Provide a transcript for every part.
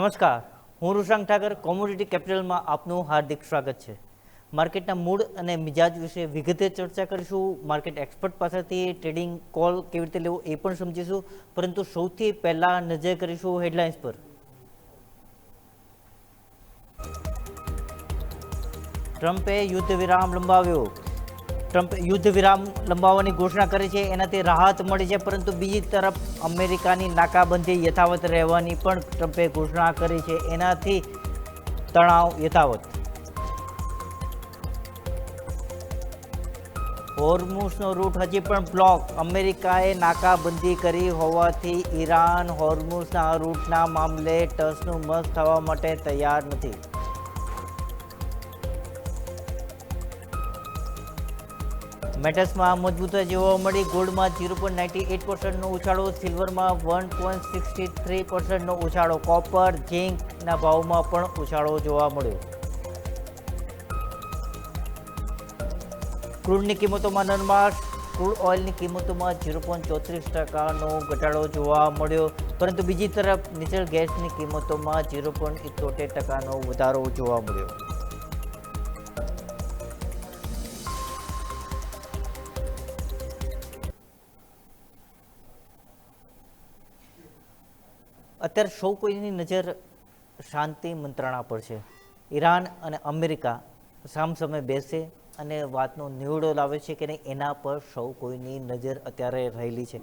નમસ્કાર, હું ઋષાંક ઠાકર કોમોડિટી કેપિટલમાં આપનું હાર્દિક સ્વાગત છે. માર્કેટના મૂડ અને મિજાજ વિશે વિગતે ચર્ચા કરીશું. માર્કેટ એક્સપર્ટ પાસેથી ટ્રેડિંગ કોલ કેવી રીતે લેવો એ પણ સમજીશું, પરંતુ સૌથી પહેલાં નજર કરીશું હેડલાઇન્સ પર. ટ્રમ્પે યુદ્ધ વિરામ લંબાવ્યો. ટ્રમ્પે યુદ્ધ વિરામ લંબાવવાની ઘોષણા કરી છે, એનાથી રાહત મળી છે, પરંતુ બીજી તરફ અમેરિકાની નાકાબંધી યથાવત રહેવાની પણ ટ્રમ્પે ઘોષણા કરી છે, એનાથી તણાવ યથાવત. હોર્મુઝનો રૂટ હજી પણ બ્લોક. અમેરિકાએ નાકાબંધી કરી હોવાથી ઈરાન હોર્મુઝના રૂટના મામલે ટસનું મસ થવા માટે તૈયાર નથી. મેટલ્સમાં મજબૂતાઈ જોવા મળી. ગોલ્ડમાં 0.98%નો ઉછાળો, સિલ્વરમાં 1.63%નો ઉછાળો, કોપર ઝીંકના ભાવમાં પણ ઉછાળો જોવા મળ્યો. ક્રૂડની કિંમતોમાં નરમાશ. ક્રૂડ ઓઇલની કિંમતોમાં 0.34%નો ઘટાડો જોવા મળ્યો, પરંતુ બીજી તરફ નેચરલ ગેસની કિંમતોમાં 0.78%નો વધારો જોવા મળ્યો. અત્યારે સૌ કોઈની નજર શાંતિ મંત્રણા પર છે. ઈરાન અને અમેરિકા સામસામે બેસે અને વાતનો નિવડો લાવે છે કે નહીં, એના પર સૌ કોઈની નજર અત્યારે રહેલી છે.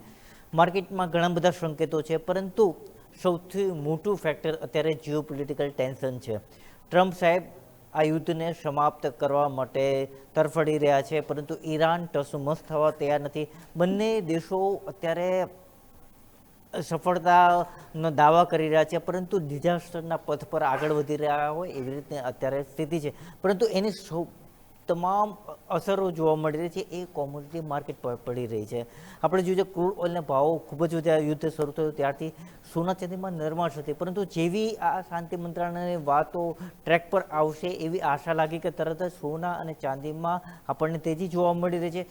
માર્કેટમાં ઘણા બધા સંકેતો છે, પરંતુ સૌથી મોટું ફેક્ટર અત્યારે જીઓપોલિટિકલ ટેન્શન છે. ટ્રમ્પ સાહેબ આ યુદ્ધને સમાપ્ત કરવા માટે તરફડી રહ્યા છે, પરંતુ ઈરાન ટસમસ થવા તૈયાર નથી. બંને દેશો અત્યારે સફળતાનો દાવા કરી રહ્યા છે, પરંતુ ડિઝાસ્ટરના પથ પર આગળ વધી રહ્યા હોય એવી રીતે અત્યારે સ્થિતિ છે. પરંતુ એની તમામ અસરો જોવા મળી રહી છે એ કોમોડિટી માર્કેટ પર પડી રહી છે. આપણે જોઈએ ક્રૂડ ઓઇલના ભાવો ખૂબ જ વધ્યા. યુદ્ધ શરૂ થયું ત્યારથી સોના ચાંદીમાં નરમાશ હતી, પરંતુ જેવી આ શાંતિ મંત્રણાની વાતો ટ્રેક પર આવશે એવી આશા લાગી કે તરત જ સોના અને ચાંદીમાં આપણને તેજી જોવા મળી રહી છે.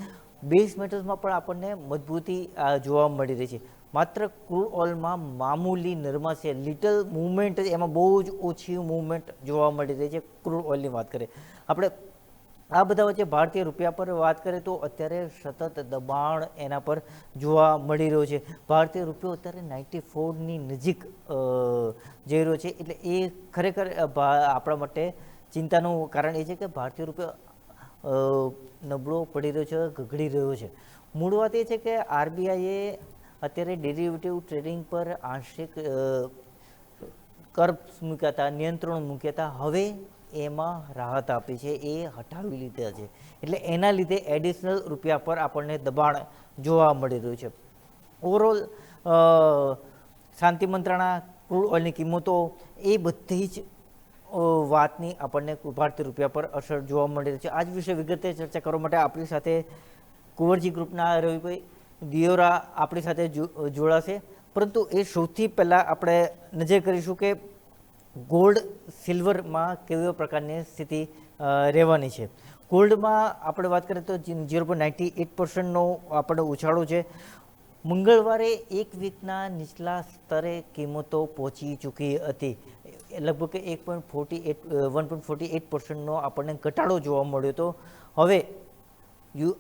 બેઝ મેટલ્સમાં પણ આપણને મજબૂતી જોવા મળી રહી છે. માત્ર ક્રૂડ ઓઇલમાં મામૂલી નરમાશ છે, લિટલ મૂવમેન્ટ, એમાં બહુ જ ઓછી મૂવમેન્ટ જોવા મળી રહી છે. ક્રૂડ ઓઇલની વાત કરીએ આપણે, આ બધા વચ્ચે ભારતીય રૂપિયા પર વાત કરીએ તો અત્યારે સતત દબાણ એના પર જોવા મળી રહ્યો છે. ભારતીય રૂપિયો અત્યારે 94ની નજીક જઈ રહ્યો છે, એટલે એ ખરેખર આપણા માટે ચિંતાનું કારણ એ છે કે ભારતીય રૂપિયો નબળો પડી રહ્યો છે, ગગડી રહ્યો છે. મૂળ વાત એ છે કે આરબીઆઈએ અત્યારે ડેરિવેટિવ ટ્રેડિંગ પર આંશિક કર્બ્સ મૂક્યા હતા, નિયંત્રણો મૂક્યા હતા. હવે એમાં રાહત આપી છે, એ હટાવી લીધા છે, એટલે એના લીધે એડિશનલ રૂપિયા પર આપણને દબાણ જોવા મળી રહ્યું છે. ઓવરઓલ શાંતિ મંત્રણા, ક્રૂડ ઓઇલની કિંમતો, એ બધી જ વાતની આપણને ભારતીય રૂપિયા પર અસર જોવા મળી રહી છે. આજ વિશે વિગતે ચર્ચા કરવા માટે આપણી સાથે કુંવરજી ગ્રુપના રવિભાઈ દિયોરા આપણી સાથે જોડાશે, પરંતુ એ સૌથી પહેલાં આપણે નજર કરીશું કે ગોલ્ડ સિલ્વરમાં કેવી પ્રકારની સ્થિતિ રહેવાની છે. ગોલ્ડમાં આપણે વાત કરીએ તો 0.98%નો આપણે ઉછાળો છે. મંગળવારે એક વીકના નીચલા સ્તરે કિંમતો પહોંચી ચૂકી હતી. લગભગ 1.48%નો આપણને ઘટાડો જોવા મળ્યો હતો. હવે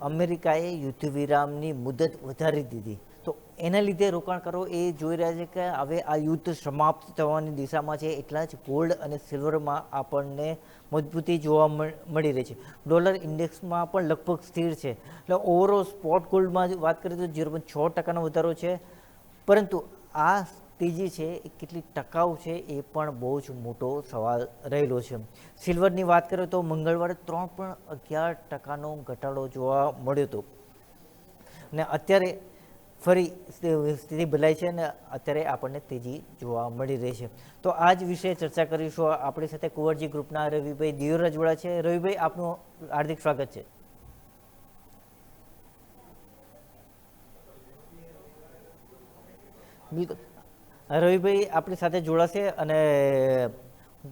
અમેરિકાએ યુદ્ધ વિરામની મુદત વધારી દીધી, તો એના લીધે રોકાણકારો એ જોઈ રહ્યા છે કે હવે આ યુદ્ધ સમાપ્ત થવાની દિશામાં છે, એટલા જ ગોલ્ડ અને સિલ્વરમાં આપણને મજબૂતી જોવા મળી રહી છે. ડોલર ઇન્ડેક્સમાં પણ લગભગ સ્થિર છે. એટલે ઓવરઓલ સ્પોટ ગોલ્ડમાં વાત કરીએ તો 0.6%નો વધારો છે, પરંતુ આ તેજી છે એ કેટલી ટકાઉ છે એ પણ બહુ જ મોટો સવાલ રહેલો છે. સિલ્વરની વાત કરીએ તો મંગળવારે 3.11%નો ઘટાડો જોવા મળ્યો હતો, અને અત્યારે ફરી સ્થિતિ બદલાઈ છે અને અત્યારે આપણને તેજી જોવા મળી રહી છે. તો આ જ વિશે ચર્ચા કરીશું. આપણી સાથે કુંવરજી ગ્રુપના રવિભાઈ દિયોરા જોડા છે. રવિભાઈ, આપનું હાર્દિક સ્વાગત છે. બિલકુલ, રવિભાઈ આપણી સાથે જોડાશે અને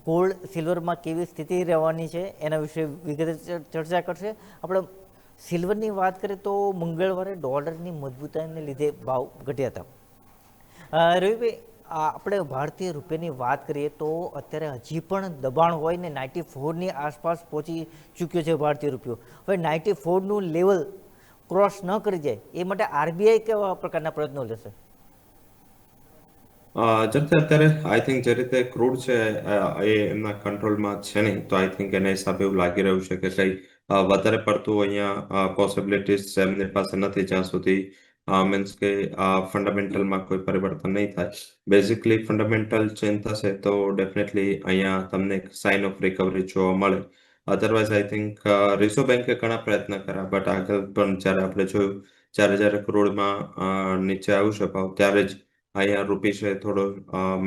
ગોલ્ડ સિલ્વરમાં કેવી સ્થિતિ રહેવાની છે એના વિશે વિગતે ચર્ચા કરશે. આપણે સિલ્વરની વાત કરીએ તો મંગળવારે ડોલરની મજબૂતાઈને લીધે ભાવ ઘટ્યા હતા. રવિભાઈ, આપણે ભારતીય રૂપિયાની વાત કરીએ તો અત્યારે હજી પણ દબાણ હોય ને 94ની આસપાસ પહોંચી ચૂક્યો છે ભારતીય રૂપિયો. હવે 94નું લેવલ ક્રોસ ન કરી જાય એ માટે આરબીઆઈ કેવા પ્રકારના પ્રયત્નો લેશે? જેમ કે અત્યારે આઈ થિંક જે રીતે ક્રૂડ છે એ એમના કંટ્રોલમાં છે નહીં, તો આઈ થિંક એના હિસાબે એવું લાગી રહ્યું છે કે કઈ વધારે પડતું અહીંયા પોસિબિલિટીઝ એમની પાસે નથી જ્યાં સુધી મીન્સ કે ફંડામેન્ટલમાં કોઈ પરિવર્તન નહીં થાય. બેઝિકલી ફંડામેન્ટલ ચેન્જ થશે તો ડેફિનેટલી અહીંયા તમને એક સાઇન ઓફ રિકવરી જોવા મળે. અધરવાઇઝ આઈ થિંક રિઝર્વ બેન્કે ઘણા પ્રયત્ન કર્યા, બટ આગળ પણ જ્યારે આપણે જોયું જ્યારે જ્યારે ક્રૂડમાં નીચે આવ્યું છે ભાવ ત્યારે જ અહીંયા રૂપી છે થોડો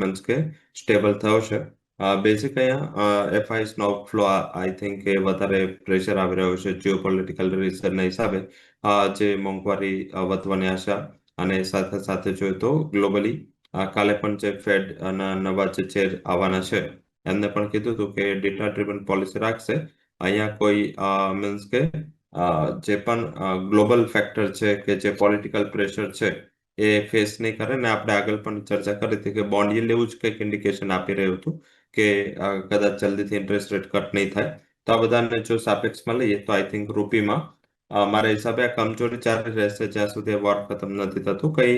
મીન્સ કે સ્ટેબલ થયો છે. બેઝિક અહીંયા એફઆઈસ નો આઉટફ્લો આઈ થિંક એ વધારે પ્રેશર આવી રહ્યો છે જીઓપોલિટિકલ રીઝનના હિસાબે. જે મોંઘવારી વધવાની આશા, અને સાથે સાથે જોઈએ તો ગ્લોબલી કાલે પણ જે ફેડ ના નવા જે ચેર આવવાના છે એમને પણ કીધું હતું કે ડેટા ડ્રિવન પોલિસી રાખશે. અહીંયા કોઈ મીન્સ કે જે પણ ગ્લોબલ ફેક્ટર છે કે જે પોલિટિકલ પ્રેશર છે એ ફેસ નહીં કરે. ને આપણે આગળ પણ ચર્ચા કરી હતી કે બોન્ડ yield એવું જ કંઈક ઇન્ડિકેશન આપી રહ્યું હતું કે કદાચ જલ્દીથી ઇન્ટરેસ્ટ રેટ કટ નહીં થાય. તો આ બધાને જો સાપેક્ષમાં લઈએ તો આઈ થિંક રૂપીમાં મારા હિસાબે આ કમજોરી ચાલી રહેશે જ્યાં સુધી વોર ખતમ નથી થતું. કઈ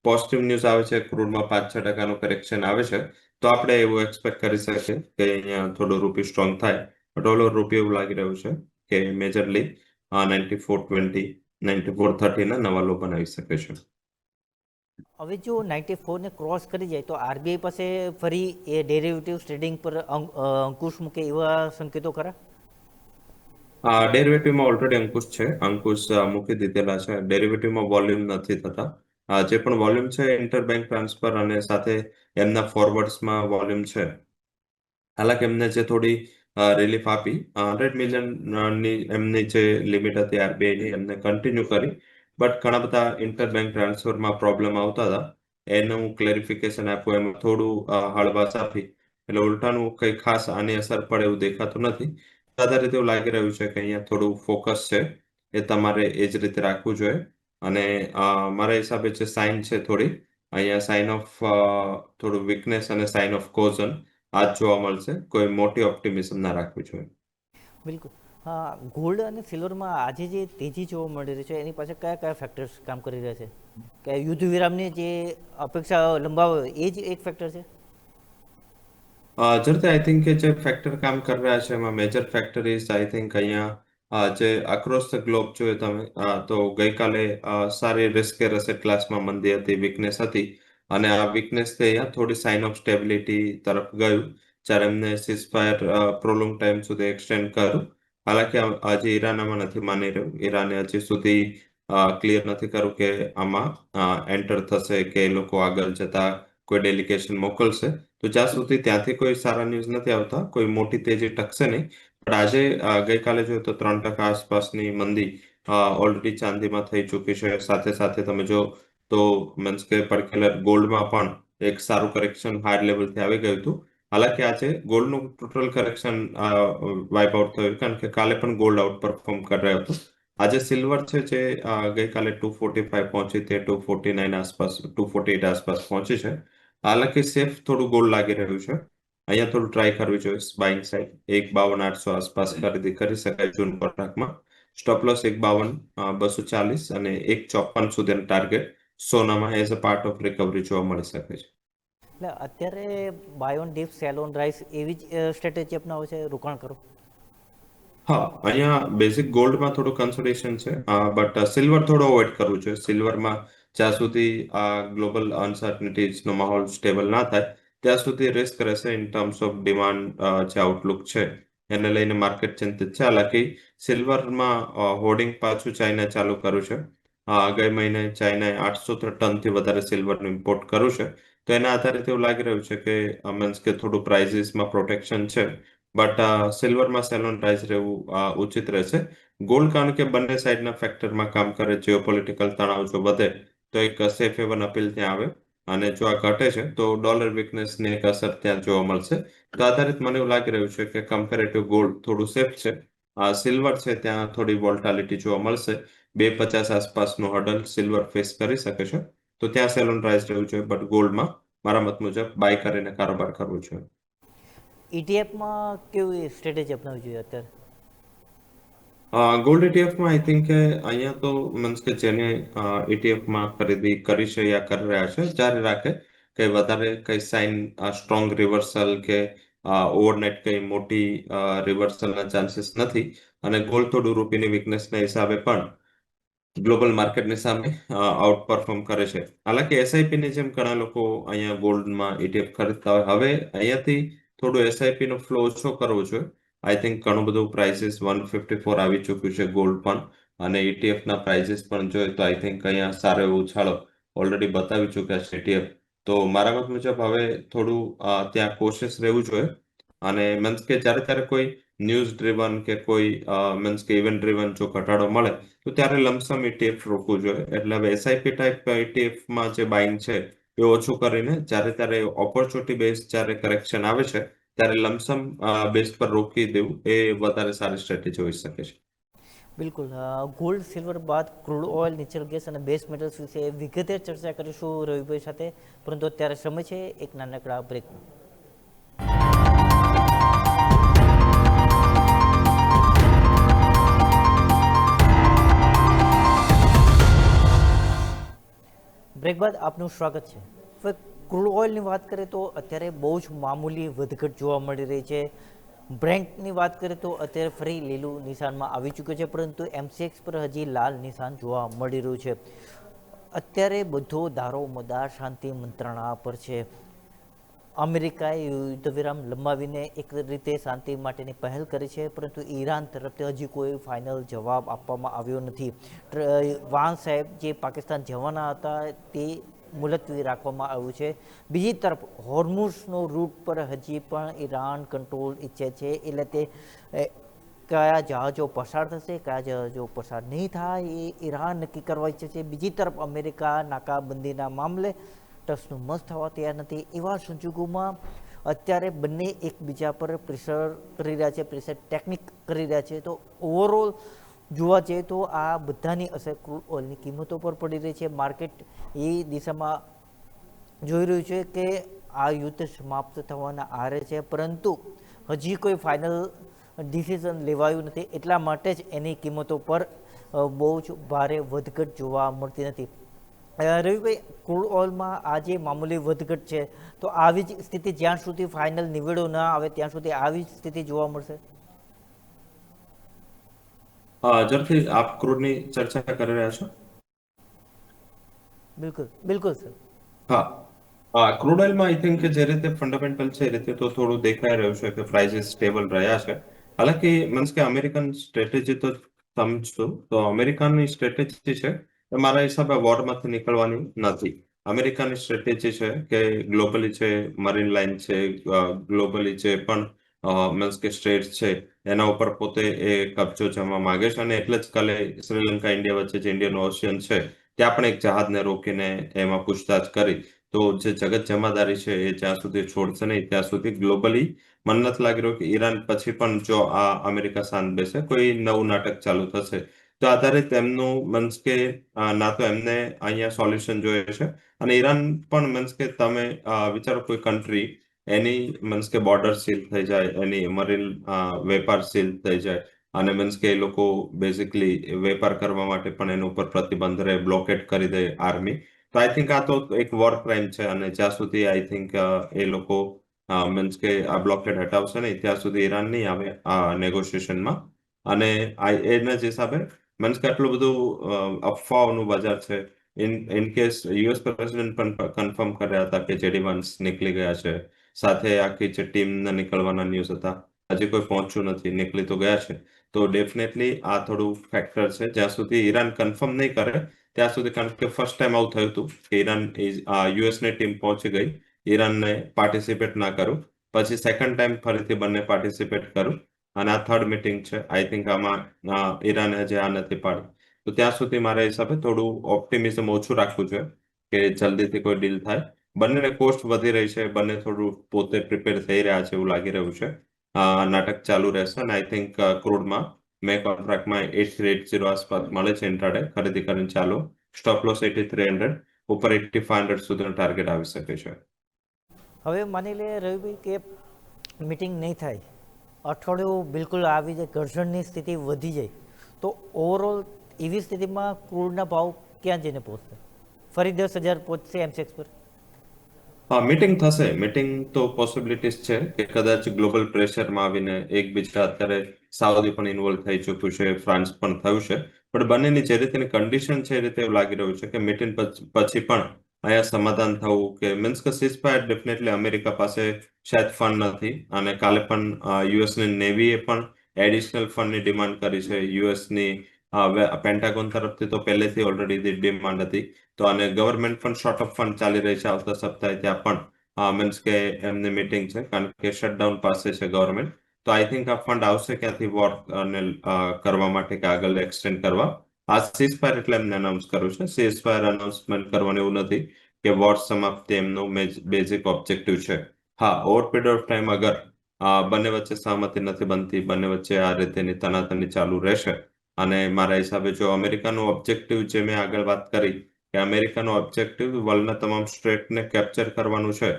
પોઝિટિવ ન્યૂઝ આવે છે, ક્રૂડમાં 5-6% કરેક્શન આવે છે, તો આપણે એવું એક્સપેક્ટ કરી શકીએ કે અહીંયા થોડું રૂપી સ્ટ્રોંગ થાય. ડોલર રૂપી એવું લાગી રહ્યું છે કે મેજરલી 94.20 94.30 નવા લો બનાવી શકે છે. હવે જો 94ને ક્રોસ કરી જાય તો આરબીઆઈ પાસે ફરી એ ડેરિવેટિવ ટ્રેડિંગ પર અંકુશ મૂકે એવા સંકેતો ખરા? ડેરિવેટિવમાં ઓલરેડી અંકુશ છે, અંકુશ મૂકી દીધેલા છે. ડેરિવેટિવમાં વોલ્યુમ નથી થતા. જે પણ વોલ્યુમ છે ઇન્ટરબેંક ટ્રાન્સફર અને સાથે એમના ફોરવર્ડ્સમાં વોલ્યુમ છે. હાલાકી એમને જે થોડી રિલીફ આપી 100 મિલિયનની એમની જે લિમિટ હતી આરબીઆઈની એમને કન્ટિન્યુ કરી, બટ ઘણા બધા ઇન્ટરબેંક ટ્રાન્સફરમાં પ્રોબ્લેમ આવતા હતા. એનું ક્લેરિફિકેશન આપ્યું, એમાં થોડું હળવાશ આપી, એટલે ઉલટાનું કંઈ ખાસ આની અસર પડે એવું દેખાતું નથી. આધારે રીતે એવું લાગી રહ્યું છે કે અહીંયા થોડું ફોકસ છે એ તમારે એ જ રીતે રાખવું જોઈએ. અને મારા હિસાબે જે સાઇન છે થોડી અહીંયા સાઇન ઓફ થોડું વીકનેસ અને સાઇન ઓફ કોઝન આ જ જોવા મળશે. કોઈ મોટી ઓપ્ટિમિઝમ ના રાખવી જોઈએ. બિલકુલ. હા, ગોલ્ડ અને સિલ્વરમાં આજે જે તેજી જોવા મળી રહી છે એની પાછળ કયા કયા ફેક્ટર્સ કામ કરી રહ્યા છે? કે યુદ્ધ વિરામની જે અપેક્ષા લંબાવે એ જ એક ફેક્ટર છે? જરૂરથી આઈ થિંક કે જે ફેક્ટર કામ કરી રહ્યા છે એમાં major factor is I think અહીંયા જે અક્રોસ ધ ગ્લોબ જોઈએ તમે તો ગઈકાલે સારી રિસ્ક એસેટ ક્લાસમાં મંદી હતી, વીકનેસ હતી, અને આ વીકનેસથી અહીંયા થોડી સાઇન ઓફ સ્ટેબિલિટી તરફ ગયું જ્યારે એમને સીઝફાયર પ્રોલોંગ ટાઈમ સુધી એક્સટેન્ડ કર્યું. હાલાકી હજી ઈરાન આમાં નથી માની રહ્યું. ઈરાને હજી સુધી ક્લિયર નથી કર્યું કે આમાં એન્ટર થશે કે એ લોકો આગળ જતા કોઈ ડેલિગેશન મોકલશે. તો જ્યાં સુધી ત્યાંથી કોઈ સારા ન્યૂઝ નથી આવતા કોઈ મોટી તેજી ટકશે નહીં. પણ આજે ગઈકાલે જોઈએ તો 3% આસપાસની મંદી ઓલરેડી ચાંદીમાં થઈ ચૂકી છે. સાથે સાથે તમે જો તો મીન્સ કે પર્ટિક્યુલર ગોલ્ડમાં પણ એક સારું કરેક્શન હાયર લેવલથી આવી ગયું હતું. હાલાકી આજે ગોલ્ડનું ટોટલ કરેક્શન વાઇપ આઉટ થયું કારણ કે કાલે પણ ગોલ્ડ આઉટ પરફોર્મ કરી રહ્યો હતો. આજે સિલ્વર છે જે ગઈકાલે 245 પહોંચી તે 249 આસપાસ 248 આસપાસ પહોંચી છે. હાલાકી સેફ થોડું ગોલ્ડ લાગી રહ્યું છે. અહીંયા થોડું ટ્રાય કરવી જોઈએ બાઇંગ સાઇડ. 152,800 આસપાસ ખરીદી કરી શકાય જૂન કોન્ટ્રાક્ટમાં. સ્ટોપ લોસ 152,240 અને 154 સુધીનો ટાર્ગેટ સોનામાં as a part of recovery જોવા મળી શકે છે. એટલે અત્યારે buy on dip sell on rise એવી જ સ્ટ્રેટેજી અપનાવે છે રોકાણ કરો? હા, અહીંયા બેઝિક ગોલ્ડમાં થોડું કન્સોલિડેશન છે, બટ સિલ્વર થોડો અવોઇડ કરવું જોઈએ. સિલ્વરમાં જ્યાં સુધી આ ગ્લોબલ અનસર્ટનિટીઝનો માહોલ સ્ટેબલ ના થાય ત્યાં સુધી રિસ્ક રહેશે ઇન ટર્મ્સ ઓફ ડિમાન્ડ. જે આઉટલુક છે એને લઈને માર્કેટ ચિંતિત છે. હાલાકી સિલ્વરમાં હોર્ડિંગ પાછું ચાઇના ચાલુ કર્યું છે. ગઈ મહિને ચાઇનાએ 800 ટનથી વધારે સિલ્વરનું ઇમ્પોર્ટ કર્યું છે. તો એના આધારે એવું લાગી રહ્યું છે કે મીન્સ કે થોડું પ્રાઇઝીસમાં પ્રોટેક્શન છે, બટ સિલ્વરમાં સેલોન પ્રાઇસ રહેવું ઉચિત રહેશે. ગોલ્ડ કારણ કે બંને સાઈડના ફેક્ટરમાં કામ કરે, જીઓપોલિટિકલ તણાવ જો વધે તો એક સેફ હેવન અપીલ ત્યાં આવે, અને જો આ ઘટે છે તો ડોલર વીકનેસની એક અસર ત્યાં જોવા મળશે. તો આધારિત મને એવું લાગી રહ્યું છે કે કમ્પેરેટિવ ગોલ્ડ થોડું સેફ છે. સિલ્વર છે ત્યાં થોડી વોલ્ટાલિટી જોવા મળશે. 250 આસપાસનું હર્ડલ સિલ્વર ફેસ કરી શકે છે, તો ત્યાં સેલોન પ્રાઇસ રહેવું જોઈએ. બટ ગોલ્ડમાં મારા મત મુજબ બાય કરીને કારોબાર કરવો જોઈએ. ઇટીએફમાં કેવી સ્ટ્રેટેજી અપનાવવી જોઈએ અત્યારે? ગોલ્ડ ઇટીએફમાં આઈ થિંક કે અહીંયા તો મીન્સ કે જેને ઇટીએફમાં ખરીદી કરી છે યા કરી રહ્યા છે જારી રાખે કે વધારે કઈ સાઇન સ્ટ્રોંગ રિવર્સલ કે ઓવરનાઇટ કઈ મોટી રિવર્સલના ચાન્સીસ નથી અને ગોલ્ડ થોડું રૂપિયાની વીકનેસના હિસાબે પણ ગ્લોબલ માર્કેટની સામે આઉટ પરફોર્મ કરે છે. હાલાકી એસઆઈપી ની જેમ ઘણા લોકો અહીંયા ગોલ્ડમાં ઇટીએફ ખરીદતા હોય હવે અહીંયાથી થોડું એસઆઈપી નો ફ્લો ઓછો કરવો જોઈએ. આઈ થિંક ઘણું બધું પ્રાઇસીસ 154 આવી ચૂક્યું છે ગોલ્ડ પણ અને ETF ના પ્રાઇસીસ પણ જોઈએ તો આઈ થિંક અહીંયા સારો એવો ઉછાળો ઓલરેડી બતાવી ચૂક્યા છે ETF. તો મારા મત મુજબ હવે થોડું ત્યાં કોશિયસ રહેવું જોઈએ અને મીન્સ કે જ્યારે ત્યારે કોઈ ન્યૂઝ ડ્રીવન કે કોઈ મીન્સ કે ઇવેન્ટ ડ્રીવન જો ઘટાડો મળે તો ત્યારે લમસમ ETF રોકવું જોઈએ. એટલે હવે એસઆઈપી ટાઈપ ETFમાં જે બાઇંગ છે એ ઓછું કરીને જ્યારે ત્યારે ઓપોર્ચ્યુનિટી બેઝ જ્યારે કરેક્શન આવે છે ત્યારે લમસમ બેઝ પર રોકી દેવું એ વધારે સારી સ્ટ્રેટેજી હોઈ શકે છે. બિલકુલ. ગોલ્ડ, સિલ્વર બાદ ક્રૂડ ઓઇલ, નેચરલ ગેસ અને બેઝ મેટલ્સ વિશે વિગતે ચર્ચા કરીશું રવિભાઈ સાથે, પરંતુ અત્યારે સમય છે એક નાનકડા બ્રેક. બ્રેક બાદ આપનું સ્વાગત છે. હવે ક્રૂડ ઓઇલની વાત કરીએ તો અત્યારે બહુ જ મામૂલી વધઘટ જોવા મળી રહી છે. બ્રેન્ટની વાત કરીએ તો અત્યારે ફરી લીલું નિશાનમાં આવી ચૂક્યું છે, પરંતુ એમસીએક્સ પર હજી લાલ નિશાન જોવા મળી રહ્યું છે. અત્યારે બધો દારો મદાર શાંતિ મંત્રણા પર છે. અમેરિકાએ યુદ્ધ વિરામ લંબાવીને એક રીતે શાંતિ માટેની પહેલ કરી છે, પરંતુ ઈરાન તરફથી હજી કોઈ ફાઇનલ જવાબ આપવામાં આવ્યો નથી. વાન સાહેબ જે પાકિસ્તાન જવાના હતા તે મુલતવી રાખવામાં આવ્યું છે. બીજી તરફ હોર્મુઝનો રૂટ પર હજી પણ ઈરાન કંટ્રોલ ઈચ્છે છે, એટલે તે કયા જહાજો પસાર થશે, કયા જહાજો પસાર નહીં થાય એ ઈરાન નક્કી કરવા ઈચ્છે છે. બીજી તરફ અમેરિકા નાકાબંધીના મામલે ટસનું મસ થવા તૈયાર નથી. એવા સંજોગોમાં અત્યારે બંને એકબીજા પર પ્રેશર કરી રહ્યા છે, પ્રેશર ટેકનિક કરી રહ્યા છે. તો ઓવરઓલ જોવા જઈએ તો આ બધાની અસર ક્રૂડ ઓઇલની કિંમતો પર પડી રહી છે. માર્કેટ એ દિશામાં જોઈ રહ્યું છે કે આ યુદ્ધ સમાપ્ત થવાના આરે છે, પરંતુ હજી કોઈ ફાઇનલ ડિસિઝન લેવાયું નથી, એટલા માટે જ એની કિંમતો પર બહુ જ ભારે વધઘટ જોવા મળતી નથી. રવિભાઈ, ક્રૂડ ઓઇલમાં આ જે મામૂલી વધઘટ છે, તો આવી જ સ્થિતિ જ્યાં સુધી ફાઇનલ નિવેડો ન આવે ત્યાં સુધી આવી જ સ્થિતિ જોવા મળશે? ઝડપથી આપ ક્રૂડની ચર્ચા કરી રહ્યા છો? બિલકુલ બિલકુલ સર. હા, ક્રૂડ ઓઇલમાં આઈ થિંક કે જે રીતે ફંડામેન્ટલ છે એ રીતે તો થોડું દેખાઈ રહ્યું છે કે પ્રાઇસીસ સ્ટેબલ રહ્યા છે. હાલાકી મીન્સ કે અમેરિકન સ્ટ્રેટેજી તો સમજશો તો અમેરિકાની સ્ટ્રેટેજી છે એ મારા હિસાબે વોરમાંથી નીકળવાની નથી. અમેરિકાની સ્ટ્રેટેજી છે કે ગ્લોબલી છે, મરીન લાઇન છે, ગ્લોબલી જે પણ મીન્સ કે સ્ટેટ છે એના ઉપર પોતે એ કબજો જમવા માંગે છે અને એટલે જ કાલે શ્રીલંકા ઇન્ડિયા વચ્ચે જે ઇન્ડિયન ઓશિયન છે ત્યાં પણ એક જહાજને રોકીને એમાં પૂછતાછ કરી. તો જે જગત જમાદારી છે એ જ્યાં સુધી છોડશે નહીં ત્યાં સુધી ગ્લોબલી મને નથી લાગી રહ્યું કે ઈરાન પછી પણ જો આ અમેરિકા શાંત બેસે કોઈ નવું નાટક ચાલુ થશે તો આધારિત એમનું મીન્સ કે ના તો એમને અહીંયા સોલ્યુશન જોઈએ છે અને ઈરાન પણ મીન્સ કે તમે વિચારો કોઈ કન્ટ્રી એની મીન્સ કે બોર્ડર સીલ થઈ જાય, એની મરીન વેપાર સીલ થઈ જાય અને મીન્સ કે એ લોકો બેઝિકલી વેપાર કરવા માટે પણ એના ઉપર પ્રતિબંધ રહે, બ્લોકેટ કરી દે આર્મી. તો આઈ થિંક આ તો એક વોર ક્રાઇમ છે અને જ્યાં સુધી આઈ થિંક એ લોકો મીન્સ કે આ બ્લોકેડ હટાવશે નહીં ત્યાં સુધી ઈરાન નહીં આવે આ નેગોશિએશનમાં. અને એના જ હિસાબે મીન્સ કે આટલું બધું અફવાઓનું બજાર છે. ઇન કેસ યુએસ પ્રેસિડેન્ટ પણ કન્ફર્મ કર્યા હતા કે જેડી વાન્સ નીકળી ગયા છે, સાથે આખી જે ટીમના નીકળવાના ન્યૂઝ હતા, હજી કોઈ પહોંચ્યું નથી, નીકળી તો ગયા છે. તો ડેફિનેટલી આ થોડું ફેક્ટર છે. જ્યાં સુધી ઈરાન કન્ફર્મ નહીં કરે ત્યાં સુધી, કારણ કે ફર્સ્ટ ટાઈમ આવું થયું હતું કે ઈરાન યુએસની ટીમ પહોંચી ગઈ, ઈરાનને પાર્ટિસિપેટ ના કરું, પછી સેકન્ડ ટાઈમ ફરીથી બંને પાર્ટિસિપેટ કરું અને આ થર્ડ મીટિંગ છે. આઈ થિંક આમાં ઈરાને હજી આ નથી પાડી. તો ત્યાં સુધી મારા હિસાબે થોડું ઓપ્ટિમિઝમ ઓછું રાખવું જોઈએ કે જલ્દીથી કોઈ ડીલ થાય. બંનેને કોસ્ટ વધી રહી છે, બંને થોડું પોતે પ્રિપેર થઈ રહ્યા છે એવું લાગી રહ્યું છે. નાટક ચાલુ રહેશે અને આઈ થિંક ક્રૂડમાં મે કોન્ટ્રાક્ટમાં 8380 આસપાસ મળે છે ઇન્ટ્રાડે, ખરીદી કરીને ચાલો. સ્ટોપ લોસ 8300, ઉપર 8500 સુધીનો ટાર્ગેટ આવી શકે છે. હવે માની લે રવિભાઈ કે મીટિંગ નહીં થાય, અઠવાડિયું બિલકુલ આવી જાય, ઘર્ષણની સ્થિતિ વધી જાય, તો ઓવરઓલ એવી સ્થિતિમાં ક્રૂડના ભાવ ક્યાં જઈને પહોંચશે? ફરી 10,000 પહોંચશે એમસેક્સ પર? હા, મીટિંગ થશે. મીટિંગ તો પોસિબિલિટીઝ છે કે કદાચ ગ્લોબલ પ્રેશરમાં આવીને એકબીજા અત્યારે સાઉદી પણ ઇન્વોલ્વ થઈ ચૂક્યું છે, ફ્રાન્સ પણ થયું છે, પણ બંનેની જે રીતેની કન્ડિશન છે એ રીતે એવું લાગી રહ્યું છે કે મીટિંગ પછી પણ અહીંયા સમાધાન થવું કે મીન્સ કે સીઝફાયર ડેફિનેટલી અમેરિકા પાસે શાયદ ફંડ નથી, અને કાલે પણ યુએસની નેવીએ પણ એડિશનલ ફંડની ડિમાન્ડ કરી છે. યુએસની પેન્ટાગોન તરફથી તો પહેલેથી ઓલરેડી ડિમાન્ડ હતી. તો અને ગવર્મેન્ટ પણ શોર્ટ ઓફ ફંડ ચાલી રહી છે આવતા સપ્તાહે, ત્યાં પણ મીન્સ કે એમની મીટિંગ છે કારણ કે શટડાઉન પાસે છે ગવર્મેન્ટ. તો આઈ થિંક આ ફંડ આવશે ક્યાંથી વોર અને કરવા માટે કે આગળ એક્સટેન્ડ કરવા. આ સીઝફાયર એટલે એમને અનાઉન્સ કર્યું છે. સીઝફાયર અનાઉન્સમેન્ટ કરવાનું એવું નથી કે વોર સમાપ્તિ એમનો બેઝિક ઓબ્જેક્ટિવ છે. હા, ઓવર પીરિયડ ઓફ ટાઈમ અગર બંને વચ્ચે સહમતિ નથી બનતી, બંને વચ્ચે આ રીતેની તનાતની ચાલુ રહેશે, અને મારા હિસાબે જો અમેરિકાનું ઓબ્જેક્ટિવ જે મેં આગળ વાત કરી કે અમેરિકાનો ઓબ્જેક્ટિવ વર્લ્ડના તમામ સ્ટેટને કેપ્ચર કરવાનું છે,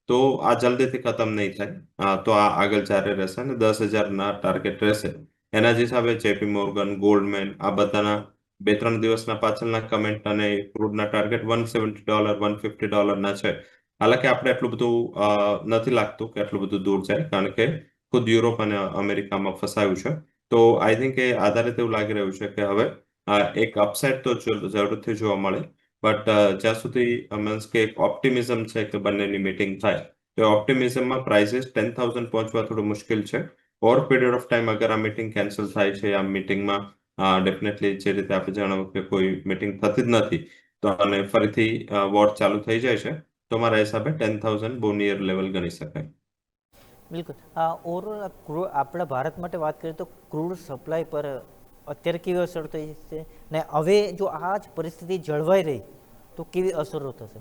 તો આ જલ્દીથી ખતમ નહીં થાય. તો આ આગળ જારી રહેશે અને 10,000ના ટાર્ગેટ રહેશે. એના જ હિસાબે જેપી મોર્ગન, ગોલ્ડમેન આ બધાના 2-3 દિવસના પાછળના કમેન્ટ અને ક્રૂડના ટાર્ગેટ $170, $150ના છે. હાલાકી આપણે એટલું બધું નથી લાગતું કે એટલું બધું દૂર જાય, કારણ કે ખુદ યુરોપ અને અમેરિકામાં ફસાયું છે. તો આઈ થિંક એ આધારિત એવું લાગી રહ્યું છે કે હવે એક અપસાઇડ તો જરૂરથી જોવા મળે, બટ જ્યાં સુધી મીન્સ કે એક ઓપ્ટિમિઝમ છે કે બંનેની મીટિંગ થાય, તો ઓપ્ટિમિઝમમાં પ્રાઇસીસ 10,000 પહોંચવા થોડું મુશ્કેલ છે. ઓવર પીરિયડ ઓફ ટાઈમ અગર આ મીટિંગ કેન્સલ થાય છે, આ મીટિંગમાં ડેફિનેટલી જે રીતે આપણે જણાવ્યું કે કોઈ મીટિંગ થતી જ નથી, તો અને ફરીથી વોર ચાલુ થઈ જાય છે, તો મારા હિસાબે 10,000 બહુ નિયર લેવલ ગણી શકાય. બિલકુલ. ઓવરઓલ આપણા ભારત માટે વાત કરીએ તો ક્રૂડ સપ્લાય પર અત્યારે કેવી અસર થઈ છે, ને હવે જો આ જ પરિસ્થિતિ જળવાઈ રહી તો કેવી અસરો થશે?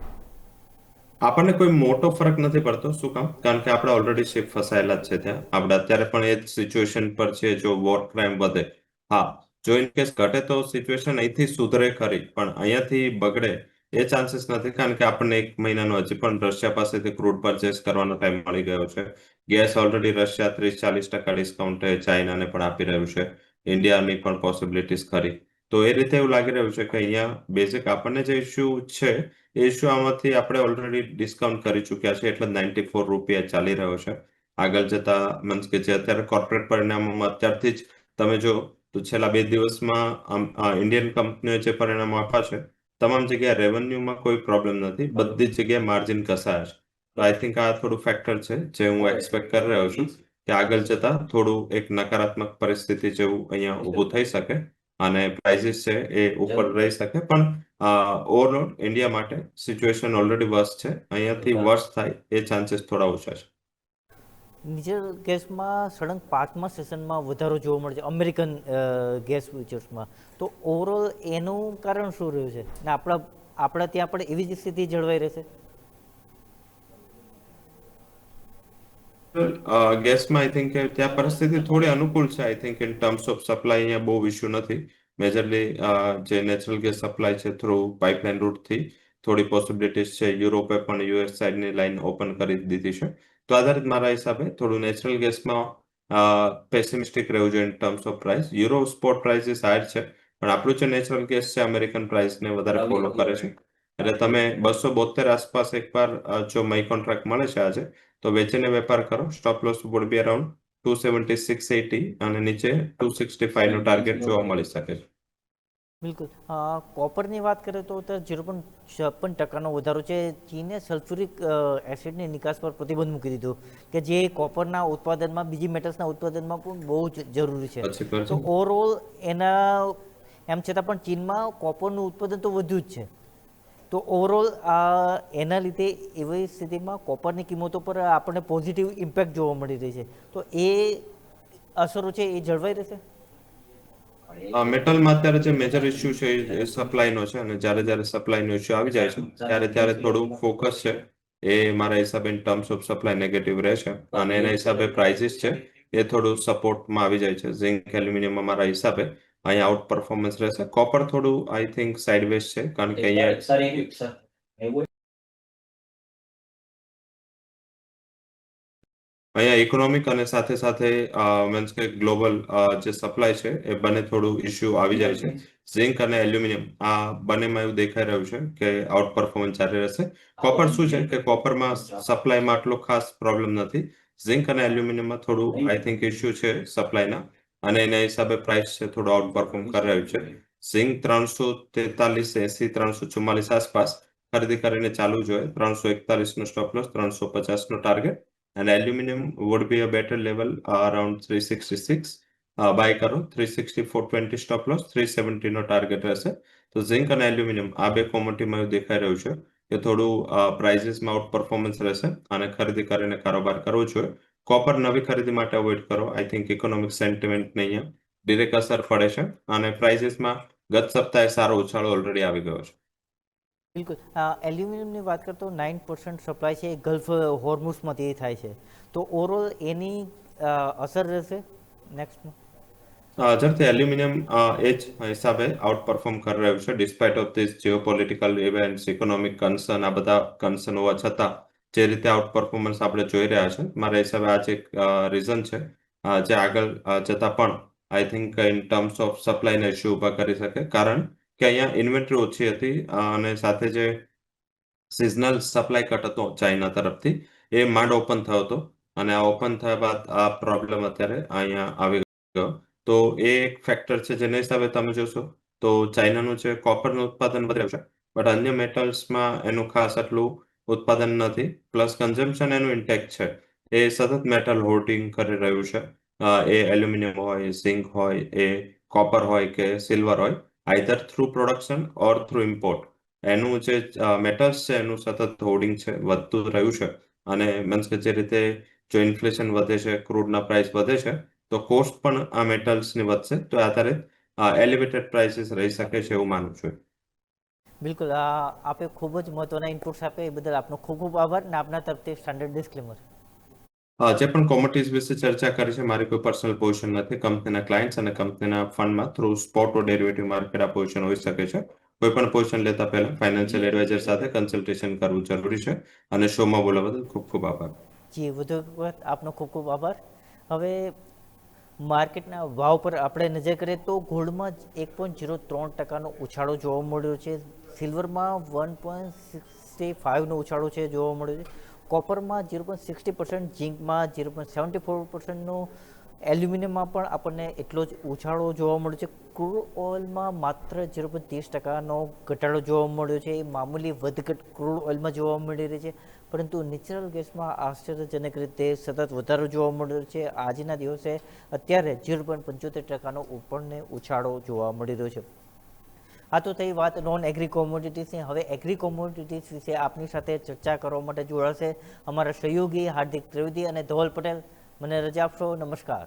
આપણને કોઈ મોટો ફરક નથી પડતો. શું કામ? કારણ કે આપણે ઓલરેડી શિપ ફસાયેલા જ છે ત્યાં. આપણે અત્યારે પણ એ જ સિચ્યુએશન પર છે. જો વોર ક્રાઇમ વધે, હા, જો ઇન કેસ ઘટે તો સિચ્યુએશન અહીંથી સુધરે ખરી, પણ અહીંયાથી બગડે એ ચાન્સીસ નથી, કારણ કે આપણને 1 મહિનાનો હજી પણ રશિયા પાસેથી ક્રૂડ પરચેસ કરવાનો ટાઈમ મળી ગયો છે. ગેસ ઓલરેડી રશિયા 30-40% ડિસ્કાઉન્ટે ચાઇનાને પણ આપી રહ્યું છે. ઇન્ડિયાની પણ પોસિબિલિટીઝ ખરી. તો એ રીતે એવું લાગી રહ્યું છે કે અહીંયા બેઝિક આપણને જે ઇસ્યુ છે એ ઇસ્યુ આમાંથી આપણે ઓલરેડી ડિસ્કાઉન્ટ કરી ચૂક્યા છે, એટલે ₹94 ચાલી રહ્યો છે. આગળ જતા મીન્સ કે જે અત્યારે કોર્પોરેટ પરિણામોમાં અત્યારથી જ તમે જો તો છેલ્લા 2 દિવસમાં ઇન્ડિયન કંપનીઓ જે પરિણામો આપ્યા છે, તમામ જગ્યાએ રેવન્યુમાં કોઈ પ્રોબ્લેમ નથી, બધી જ જગ્યાએ માર્જિન કસાયા છે. તો આઈ થિંક આ થોડું ફેક્ટર છે જે હું એક્સપેક્ટ કરી રહ્યો છું કે આગળ જતા થોડું એક નકારાત્મક પરિસ્થિતિ જેવું અહીંયા ઊભું થઈ શકે અને પ્રાઇસીસ છે એ ઉપર રહી શકે, પણ ઓવરઓલ ઇન્ડિયા માટે સિચ્યુએશન ઓલરેડી વર્સ છે. અહીંયાથી વર્સ થાય એ ચાન્સીસ થોડા ઓછા છે. નેચરલ ગેસમાં સળંગ 5મા સેશનમાં વધારો જોવા મળે છે અમેરિકન ગેસ ફ્યુચર્સમાં, તો ઓવરઓલ એનું કારણ શું રહ્યું છે, ને આપણા ત્યાં પણ એવી જ સ્થિતિ જળવાઈ રહેશે? ગેસમાં આઈ થિંક ત્યાં પરિસ્થિતિ થોડી અનુકૂળ છે. આઈ think in terms of supply અહીંયા બહુ ઇશ્યુ નથી. મેજરલી જે નેચરલ ગેસ સપ્લાય છે થ્રુ પાઇપલાઇન રૂટથી થોડી પોસિબિલિટીઝ છે. યુરોપે પણ યુએસ સાઇડની લાઇન ઓપન કરી દીધી છે. તો આધારિત મારા હિસાબે થોડું નેચરલ ગેસમાં પેસિમિસ્ટિક રહેવું જોઈએ in terms of price. Euro spot prices higher છે, પણ આપણું જે નેચરલ ગેસ છે અમેરિકન પ્રાઇસને વધારે ફોલો કરે છે. એટલે તમે 272 આસપાસ એકવાર જો મઈ કોન્ટ્રાક્ટ મળે છે આજે, તો વેચીને વેપાર કરો. Stop loss would be around 276.80 અને નીચે 265 નો ટાર્ગેટ જોવા મળી શકે છે. બિલકુલ. કોપરની વાત કરીએ તો 0.56% વધારો છે. ચીને સલ્ફ્યુરિક એસિડની નિકાસ પર પ્રતિબંધ મૂકી દીધો, કે જે કોપરના ઉત્પાદનમાં, બીજી મેટલ્સના ઉત્પાદનમાં પણ બહુ જ જરૂરી છે. પછી પર તો છે. ઓવરઓલ એના એમ છતાં પણ ચીનમાં કોપરનું ઉત્પાદન તો વધ્યું જ છે. તો ઓવરઓલ એના લીધે એવી સ્થિતિમાં કોપરની કિંમતો પર આપણને પોઝિટિવ ઇમ્પેક્ટ જોવા મળી રહી છે. તો એ અસરો છે એ જળવાઈ રહેશે? મેટલમાં અત્યારે જે મેજર ઇસ્યુ છે એ સપ્લાયનો છે, અને જ્યારે જ્યારે સપ્લાયનો ઇસ્યુ આવી જાય છે ત્યારે ત્યારે થોડું ફોકસ છે એ મારા હિસાબે in terms of supply negative રહેશે, અને એના હિસાબે પ્રાઇસીસ છે એ થોડું સપોર્ટમાં આવી જાય છે. ઝિંક, એલ્યુમિનિયમ મારા હિસાબે અહીંયા આઉટ પરફોર્મન્સ રહેશે. કોપર થોડું આઈ થિંક સાઇડવેઝ છે, કારણ કે અહીંયા અહીંયા ઇકોનોમિક અને સાથે સાથે મીન્સ કે ગ્લોબલ જે સપ્લાય છે એ બંને થોડું ઇશ્યુ આવી જાય છે. ઝિંક અને એલ્યુમિનિયમ આ બંનેમાં એવું દેખાઈ રહ્યું છે કે આઉટ પરફોર્મન્સ જારી રહેશે. કોપર શું છે કે કોપરમાં સપ્લાયમાં આટલો ખાસ પ્રોબ્લેમ નથી. ઝિંક અને એલ્યુમિનિયમમાં થોડું આઈ થિંક ઇશ્યુ છે સપ્લાયના, અને એના હિસાબે પ્રાઇસ છે થોડું આઉટ પરફોર્મ કરી રહ્યું છે. ઝિંક 343.80 344 આસપાસ ખરીદી કરીને ચાલુ જોઈએ. 341 નો સ્ટોપ લોસ, 350 નો target. And aluminum would be a better level around 366. Buy કરો 364.20 સ્ટોપ લોસ, 370 નો ટાર્ગેટ રહેશે. તો ઝિંક અને એલ્યુમિનિયમ આ બે કોમોડિટીમાં એવું દેખાઈ રહ્યું છે કે થોડું પ્રાઇઝીસમાં આઉટ પરફોર્મન્સ રહેશે અને ખરીદી કરીને કારોબાર કરવો જોઈએ. કોપર નવી ખરીદી માટે અવોઇડ કરો. આઈ થિંક ઇકોનોમિક સેન્ટિમેન્ટને અહીંયા ડિરેક્ટ અસર પડે છે અને પ્રાઇઝીસમાં ગત સપ્તાહે સારો ઉછાળો ઓલરેડી આવી ગયો છે. બિલકુલ. એલ્યુમિનિયમની વાત કરતો 9% સપ્લાય છે એ ગલ્ફ હોર્મુઝમાંથી થાય છે, તો ઓવરઓલ એની અસર રહેશે નેક્સ્ટમાં? ઝડપથી એલ્યુમિનિયમ એ જ હિસાબે આઉટ પરફોર્મ કરી રહ્યું છે despite of this geopolitical events, economic concern, આ બધા કન્સર્ન હોવા છતાં જે રીતે આઉટ પરફોર્મન્સ આપણે જોઈ રહ્યા છે, મારા હિસાબે આ જ એક રીઝન છે જે આગળ જતા પણ I think in terms of સપ્લાયના ઇશ્યુ ઊભા કરી શકે, કારણ કે અહીંયા ઇન્વેન્ટરી ઓછી હતી અને સાથે જે સિઝનલ સપ્લાય કટ હતો ચાઇના તરફથી એ માંડ ઓપન થયો હતો, અને આ ઓપન થયા બાદ આ પ્રોબ્લેમ અત્યારે અહીંયા આવી ગયો. તો એ એક ફેક્ટર છે જેના હિસાબે તમે જોશો તો ચાઇનાનું જે કોપરનું ઉત્પાદન વધી રહ્યું છે, બટ અન્ય મેટલ્સમાં એનું ખાસ આટલું ઉત્પાદન નથી. પ્લસ કન્ઝમ્પશન એનું ઇન્ટેક છે, એ સતત મેટલ હોર્ડિંગ કરી રહ્યું છે. એ એલ્યુમિનિયમ હોય, ઝિંક હોય, એ કોપર હોય કે સિલ્વર હોય, આઈધર થ્રુ પ્રોડક્શન ઓર થ્રુ ઇમ્પોર્ટ, એનું જે મેટલ્સ છે એનું સતત હોર્ડિંગ છે, વધતું રહ્યું છે. અને મીન્સ કે જે રીતે જો ઇન્ફ્લેશન વધે છે, ક્રૂડના પ્રાઇસ વધે છે, તો કોસ્ટ પણ આ મેટલ્સની વધશે, તો આધારે એલિવેટેડ પ્રાઇસીસ રહી શકે છે એવું માનું છું. બિલકુલ. આપે ખૂબ જ મહત્વના ઇનપુટ્સ આપ્યા એ બદલ આપનો ખૂબ ખૂબ આભાર, અને આપના તરફથી સ્ટાન્ડર્ડ ડિસ્ક્લેમર. જે પણ કોમોડિટીઝ વિશે ચર્ચા કરી છે, મારી કોઈ પર્સનલ પોઝિશન નથી. કંપનીના ક્લાયન્ટ્સ અને કંપનીના ફંડમાં થ્રુ સ્પોટ ઓર ડેરિવેટિવ માર્કેટ આ પોઝિશન હોઈ શકે છે. કોઈ પણ પોઝિશન લેતા પહેલા ફાઇનાન્શિયલ એડવાઇઝર સાથે કન્સલ્ટેશન કરવું જરૂરી છે. અને શોમાં બોલવા બદલ ખૂબ ખૂબ આભાર. જી, વધુ એક વખત આપનો ખૂબ ખૂબ આભાર. હવે માર્કેટના ભાવ પર આપણે નજર કરીએ તો ગોલ્ડમાં 1.03%નો ઉછાળો જોવા મળ્યો છે, સિલ્વરમાં 1.65નો ઉછાળો છે જોવા મળ્યો છે, કોપરમાં 0.60%, ઝિંકમાં 0.74%નો, એલ્યુમિનિયમમાં પણ આપણને એટલો જ ઉછાળો જોવા મળ્યો છે. ક્રૂડ ઓઇલમાં માત્ર 0.30%નો ઘટાડો જોવા મળ્યો છે. એ મામૂલી વધઘટ ક્રૂડ ઓઇલમાં જોવા મળી રહી છે, પરંતુ નેચરલ ગેસમાં આશ્ચર્યજનક રીતે સતત વધારો જોવા મળ્યો છે. આજના દિવસે અત્યારે 0.75%નો ઉપરને ઉછાળો જોવા મળી રહ્યો છે. આ તો થઈ વાત નોન એગ્રી કોમોડિટીઝની. હવે એગ્રી કોમોડિટીઝ વિશે આપની સાથે ચર્ચા કરવા માટે જોડાશે અમારા સહયોગી હાર્દિક ત્રિવેદી અને ધવલ પટેલ. મને રજા આપશો. નમસ્કાર.